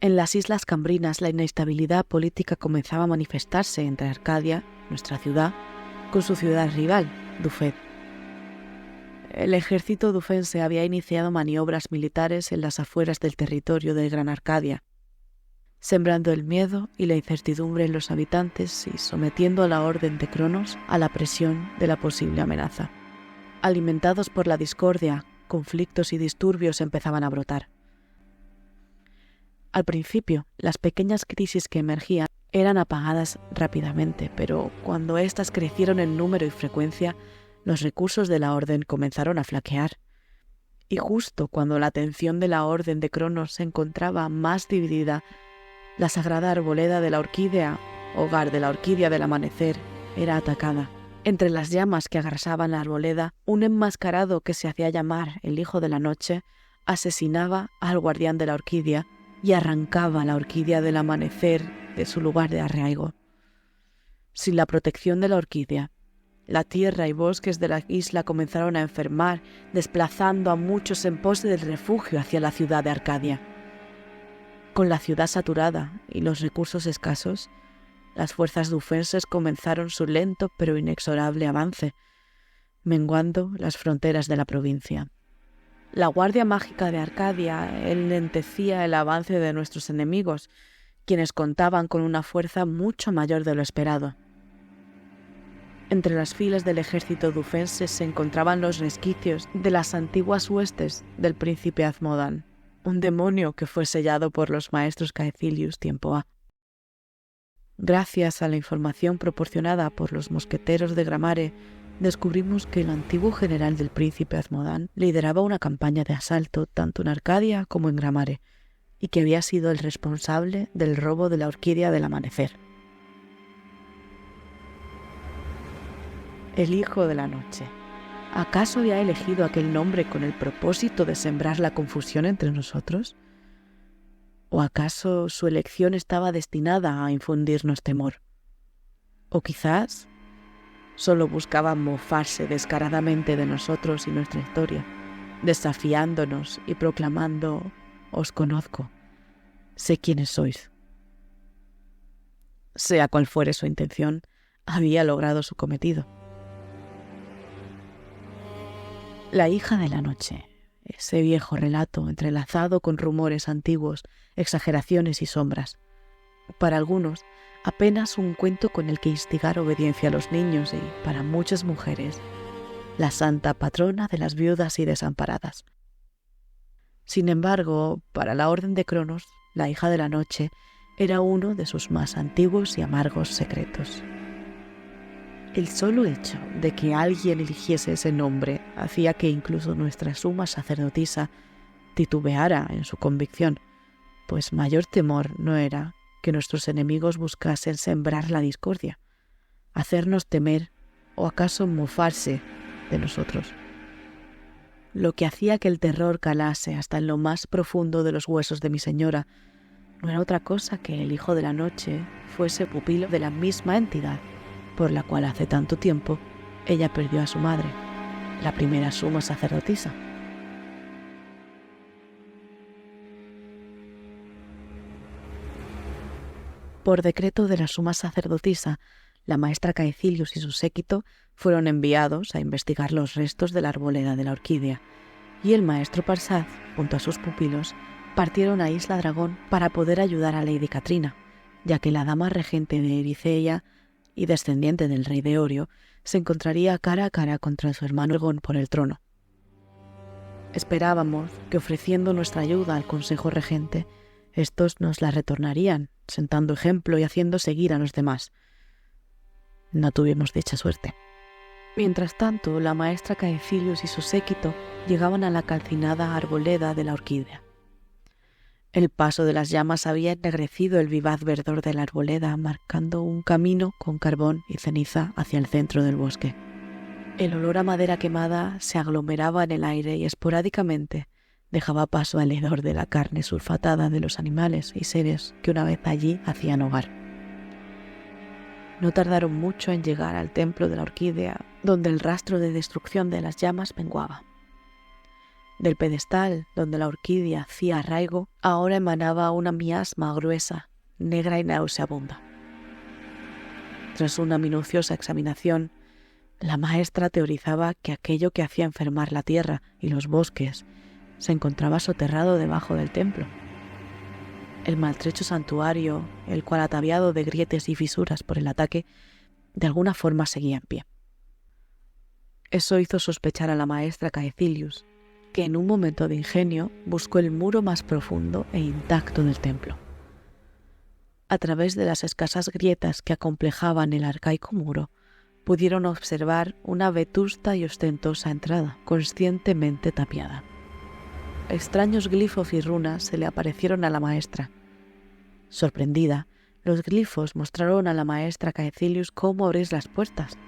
En las Islas Cambrinas la inestabilidad política comenzaba a manifestarse entre Arcadia, nuestra ciudad, con su ciudad rival, Dufed. El ejército dufense había iniciado maniobras militares en las afueras del territorio de Gran Arcadia, sembrando el miedo y la incertidumbre en los habitantes y sometiendo a la Orden de Cronos a la presión de la posible amenaza. Alimentados por la discordia, conflictos y disturbios empezaban a brotar. Al principio, las pequeñas crisis que emergían eran apagadas rápidamente, pero cuando éstas crecieron en número y frecuencia, los recursos de la Orden comenzaron a flaquear. Y justo cuando la atención de la Orden de Cronos se encontraba más dividida, la sagrada arboleda de la orquídea, hogar de la orquídea del amanecer, era atacada. Entre las llamas que abrasaban la arboleda, un enmascarado que se hacía llamar el Hijo de la Noche asesinaba al guardián de la orquídea y arrancaba la orquídea del amanecer de su lugar de arraigo. Sin la protección de la orquídea, la tierra y bosques de la isla comenzaron a enfermar, desplazando a muchos en pos del refugio hacia la ciudad de Arcadia. Con la ciudad saturada y los recursos escasos, las fuerzas dufenses comenzaron su lento pero inexorable avance, menguando las fronteras de la provincia. La Guardia Mágica de Arcadia enlentecía el avance de nuestros enemigos, quienes contaban con una fuerza mucho mayor de lo esperado. Entre las filas del ejército dufense se encontraban los resquicios de las antiguas huestes del príncipe Azmodan, un demonio que fue sellado por los maestros Caecilius tiempo A. Gracias a la información proporcionada por los mosqueteros de Gramare, descubrimos que el antiguo general del príncipe Azmodan lideraba una campaña de asalto tanto en Arcadia como en Gramare, y que había sido el responsable del robo de la orquídea del amanecer. El Hijo de la Noche. ¿Acaso había elegido aquel nombre con el propósito de sembrar la confusión entre nosotros? ¿O acaso su elección estaba destinada a infundirnos temor? ¿O quizás solo buscaba mofarse descaradamente de nosotros y nuestra historia, desafiándonos y proclamando: «Os conozco, sé quiénes sois»? Sea cual fuere su intención, había logrado su cometido. La hija de la noche, ese viejo relato entrelazado con rumores antiguos, exageraciones y sombras. Para algunos, apenas un cuento con el que instigar obediencia a los niños y, para muchas mujeres, la santa patrona de las viudas y desamparadas. Sin embargo, para la Orden de Cronos, la hija de la noche era uno de sus más antiguos y amargos secretos. El solo hecho de que alguien eligiese ese nombre hacía que incluso nuestra suma sacerdotisa titubeara en su convicción, pues mayor temor no era que nuestros enemigos buscasen sembrar la discordia, hacernos temer o acaso mofarse de nosotros. Lo que hacía que el terror calase hasta en lo más profundo de los huesos de mi señora no era otra cosa que el Hijo de la Noche fuese pupilo de la misma entidad por la cual hace tanto tiempo ella perdió a su madre, la primera suma sacerdotisa. Por decreto de la suma sacerdotisa, la maestra Caecilius y su séquito fueron enviados a investigar los restos de la arboleda de la orquídea, y el maestro Parsad, junto a sus pupilos, partieron a Isla Dragón para poder ayudar a Lady Katrina, ya que la dama regente de Ericeia y descendiente del rey de Orio se encontraría cara a cara contra su hermano Ergón por el trono. Esperábamos que, ofreciendo nuestra ayuda al consejo regente, estos nos la retornarían, sentando ejemplo y haciendo seguir a los demás. No tuvimos dicha suerte. Mientras tanto, la maestra Caecilius y su séquito llegaban a la calcinada arboleda de la orquídea. El paso de las llamas había ennegrecido el vivaz verdor de la arboleda, marcando un camino con carbón y ceniza hacia el centro del bosque. El olor a madera quemada se aglomeraba en el aire y esporádicamente dejaba paso al hedor de la carne sulfatada de los animales y seres que una vez allí hacían hogar. No tardaron mucho en llegar al templo de la orquídea, donde el rastro de destrucción de las llamas menguaba. Del pedestal donde la orquídea hacía arraigo, ahora emanaba una miasma gruesa, negra y nauseabunda. Tras una minuciosa examinación, la maestra teorizaba que aquello que hacía enfermar la tierra y los bosques se encontraba soterrado debajo del templo. El maltrecho santuario, el cual ataviado de grietes y fisuras por el ataque, de alguna forma seguía en pie. Eso hizo sospechar a la maestra Caecilius, que en un momento de ingenio buscó el muro más profundo e intacto del templo. A través de las escasas grietas que acomplejaban el arcaico muro, pudieron observar una vetusta y ostentosa entrada, conscientemente tapiada. Extraños glifos y runas se le aparecieron a la maestra. Sorprendida, los glifos mostraron a la maestra Caecilius cómo abrir las puertas.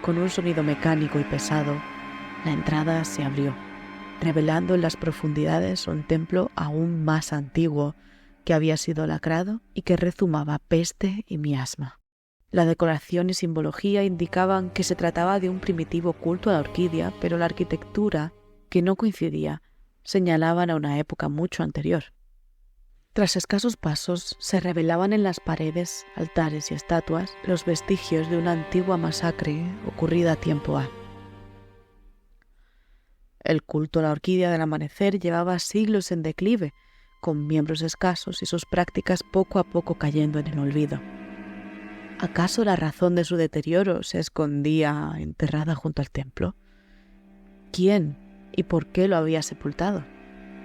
Con un sonido mecánico y pesado, la entrada se abrió, revelando en las profundidades un templo aún más antiguo que había sido lacrado y que rezumaba peste y miasma. La decoración y simbología indicaban que se trataba de un primitivo culto a la orquídea, pero la arquitectura, que no coincidía, señalaban a una época mucho anterior. Tras escasos pasos, se revelaban en las paredes, altares y estatuas los vestigios de una antigua masacre ocurrida a tiempo A. El culto a la orquídea del amanecer llevaba siglos en declive, con miembros escasos y sus prácticas poco a poco cayendo en el olvido. ¿Acaso la razón de su deterioro se escondía enterrada junto al templo? ¿Quién y por qué lo había sepultado?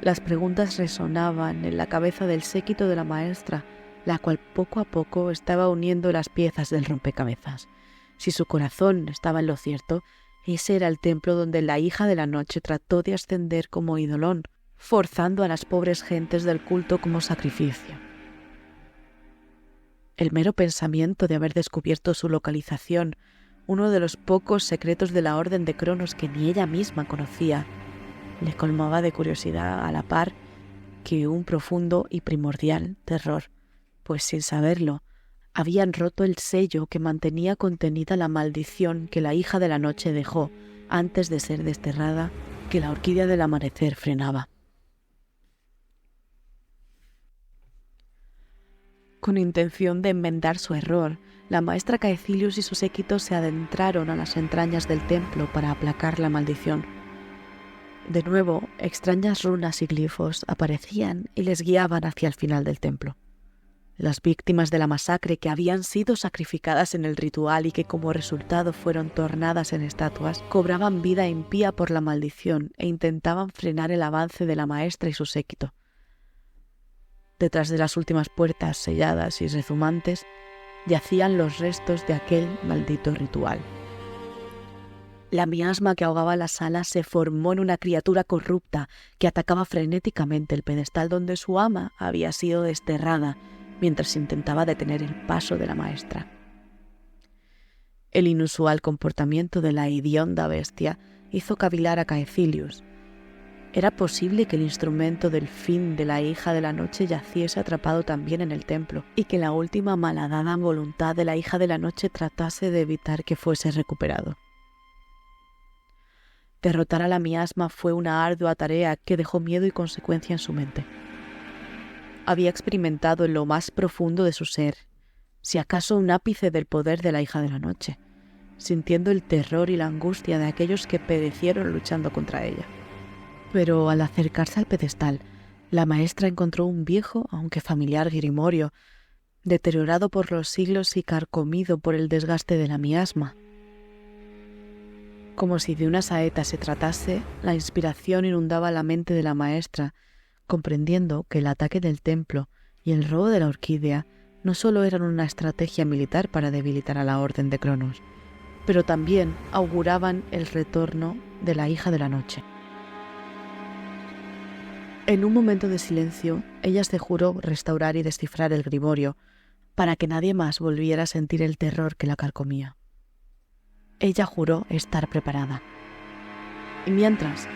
Las preguntas resonaban en la cabeza del séquito de la maestra, la cual poco a poco estaba uniendo las piezas del rompecabezas. Si su corazón estaba en lo cierto, ese era el templo donde la hija de la noche trató de ascender como idolón, forzando a las pobres gentes del culto como sacrificio. El mero pensamiento de haber descubierto su localización, uno de los pocos secretos de la Orden de Cronos que ni ella misma conocía, le colmaba de curiosidad a la par que un profundo y primordial terror, pues sin saberlo, habían roto el sello que mantenía contenida la maldición que la hija de la noche dejó antes de ser desterrada, que la orquídea del amanecer frenaba. Con intención de enmendar su error, la maestra Caecilius y su séquito se adentraron a las entrañas del templo para aplacar la maldición. De nuevo, extrañas runas y glifos aparecían y les guiaban hacia el final del templo. Las víctimas de la masacre que habían sido sacrificadas en el ritual y que como resultado fueron tornadas en estatuas, cobraban vida impía por la maldición e intentaban frenar el avance de la maestra y su séquito. Detrás de las últimas puertas selladas y rezumantes, yacían los restos de aquel maldito ritual. La miasma que ahogaba la sala se formó en una criatura corrupta que atacaba frenéticamente el pedestal donde su ama había sido desterrada mientras intentaba detener el paso de la maestra. El inusual comportamiento de la hedionda bestia hizo cavilar a Caecilius. ¿Era posible que el instrumento del fin de la hija de la noche yaciese atrapado también en el templo y que la última malhadada voluntad de la hija de la noche tratase de evitar que fuese recuperado? Derrotar a la miasma fue una ardua tarea que dejó miedo y consecuencia en su mente. Había experimentado en lo más profundo de su ser, si acaso un ápice del poder de la hija de la noche, sintiendo el terror y la angustia de aquellos que perecieron luchando contra ella. Pero al acercarse al pedestal, la maestra encontró un viejo, aunque familiar grimorio, deteriorado por los siglos y carcomido por el desgaste de la miasma. Como si de una saeta se tratase, la inspiración inundaba la mente de la maestra, comprendiendo que el ataque del templo y el robo de la orquídea no solo eran una estrategia militar para debilitar a la Orden de Cronos, pero también auguraban el retorno de la hija de la noche. En un momento de silencio, ella se juró restaurar y descifrar el grimorio, para que nadie más volviera a sentir el terror que la carcomía. Ella juró estar preparada. Y mientras,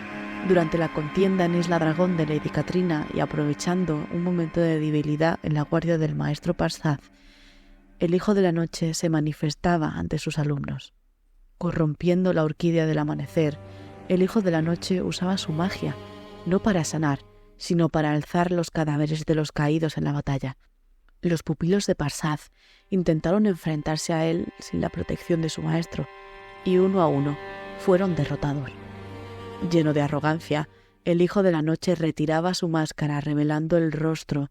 durante la contienda en Isla Dragón de Lady Katrina y aprovechando un momento de debilidad en la guardia del maestro Parsad, el hijo de la noche se manifestaba ante sus alumnos, corrompiendo la orquídea del amanecer El Hijo de la Noche usaba su magia, no para sanar, sino para alzar los cadáveres de los caídos en la batalla. Los pupilos de Parsad intentaron enfrentarse a él sin la protección de su maestro, y uno a uno fueron derrotados. Lleno de arrogancia, el Hijo de la Noche retiraba su máscara revelando el rostro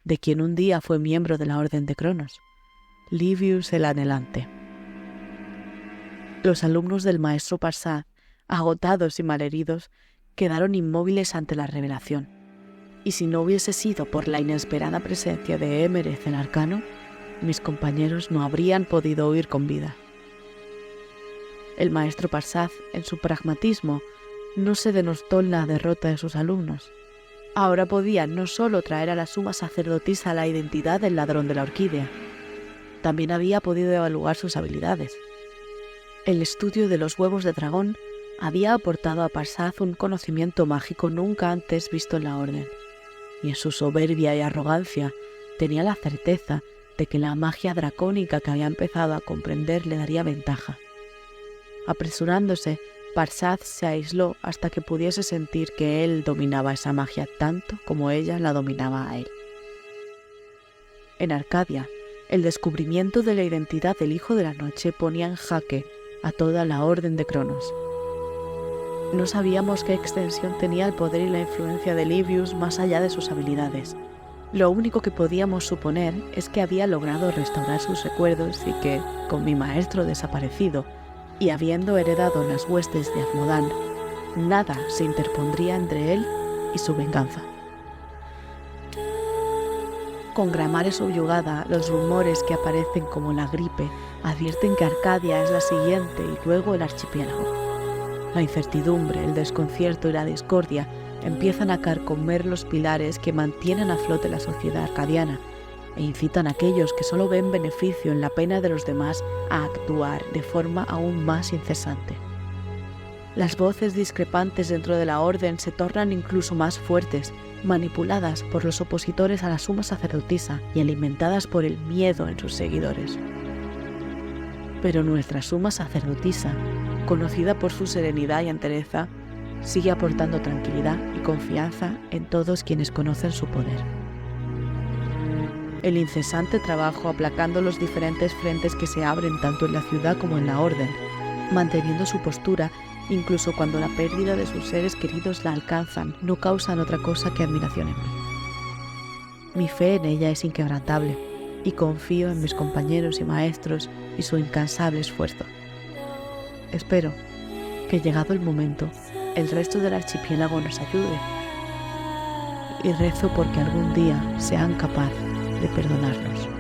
de quien un día fue miembro de la Orden de Cronos, Livius el Anhelante. Los alumnos del maestro Parsad, agotados y malheridos, quedaron inmóviles ante la revelación, y si no hubiese sido por la inesperada presencia de Emereth el Arcano, mis compañeros no habrían podido huir con vida. El maestro Parsad, en su pragmatismo, no se denostó en la derrota de sus alumnos. Ahora podía no solo traer a la suma sacerdotisa la identidad del ladrón de la orquídea, también había podido evaluar sus habilidades. El estudio de los huevos de dragón había aportado a Parsad un conocimiento mágico nunca antes visto en la Orden, y en su soberbia y arrogancia tenía la certeza de que la magia dracónica que había empezado a comprender le daría ventaja. Apresurándose, Parsad se aisló hasta que pudiese sentir que él dominaba esa magia tanto como ella la dominaba a él. En Arcadia, el descubrimiento de la identidad del Hijo de la Noche ponía en jaque a toda la Orden de Cronos. No sabíamos qué extensión tenía el poder y la influencia de Livius más allá de sus habilidades. Lo único que podíamos suponer es que había logrado restaurar sus recuerdos y que, con mi maestro desaparecido, y habiendo heredado las huestes de Azmodan, nada se interpondría entre él y su venganza. Con Gramare subyugada, los rumores que aparecen como la gripe advierten que Arcadia es la siguiente y luego el archipiélago. La incertidumbre, el desconcierto y la discordia empiezan a carcomer los pilares que mantienen a flote la sociedad arcadiana e incitan a aquellos que solo ven beneficio en la pena de los demás a actuar de forma aún más incesante. Las voces discrepantes dentro de la Orden se tornan incluso más fuertes, manipuladas por los opositores a la suma sacerdotisa y alimentadas por el miedo en sus seguidores. Pero nuestra suma sacerdotisa, conocida por su serenidad y entereza, sigue aportando tranquilidad y confianza en todos quienes conocen su poder. El incesante trabajo aplacando los diferentes frentes que se abren tanto en la ciudad como en la Orden, manteniendo su postura incluso cuando la pérdida de sus seres queridos la alcanzan, no causan otra cosa que admiración en mí. Mi fe en ella es inquebrantable y confío en mis compañeros y maestros y su incansable esfuerzo. Espero que, llegado el momento, el resto del archipiélago nos ayude, y rezo porque algún día sean capaces de perdonarnos.